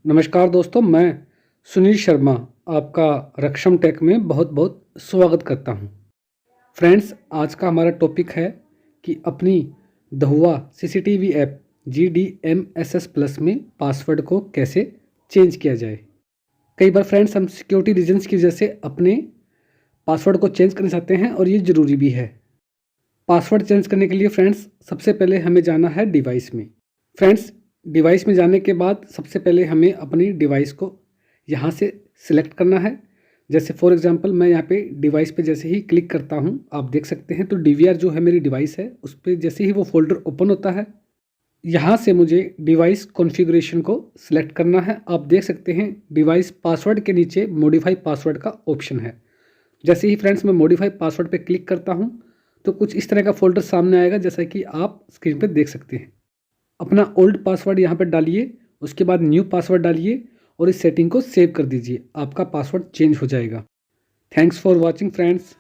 नमस्कार दोस्तों, मैं सुनील शर्मा आपका रक्षम टेक में बहुत बहुत स्वागत करता हूं। फ्रेंड्स, आज का हमारा टॉपिक है कि अपनी Dahua CCTV app GDMSS plus में पासवर्ड को कैसे चेंज किया जाए। कई बार फ्रेंड्स हम सिक्योरिटी रीजंस की वजह से अपने पासवर्ड को चेंज करना चाहते हैं और ये ज़रूरी भी है। पासवर्ड चेंज करने के लिए फ्रेंड्स सबसे पहले हमें जाना है डिवाइस में। फ्रेंड्स, डिवाइस में जाने के बाद सबसे पहले हमें अपनी डिवाइस को यहाँ से सिलेक्ट करना है। जैसे फॉर एग्जांपल मैं यहाँ पे डिवाइस पे जैसे ही क्लिक करता हूँ, आप देख सकते हैं तो DVR जो है मेरी डिवाइस है, उस पर जैसे ही वो फोल्डर ओपन होता है, यहाँ से मुझे डिवाइस कॉन्फ़िगरेशन को सिलेक्ट करना है। आप देख सकते हैं डिवाइस पासवर्ड के नीचे मॉडिफाई पासवर्ड का ऑप्शन है। जैसे ही फ्रेंड्स मैं मॉडिफाई पासवर्ड पे क्लिक करता हूँ तो कुछ इस तरह का फोल्डर सामने आएगा, जैसा कि आप स्क्रीन पर देख सकते हैं। अपना ओल्ड पासवर्ड यहाँ पर डालिए, उसके बाद न्यू पासवर्ड डालिए और इस सेटिंग को सेव कर दीजिए। आपका पासवर्ड चेंज हो जाएगा। Thanks for watching friends.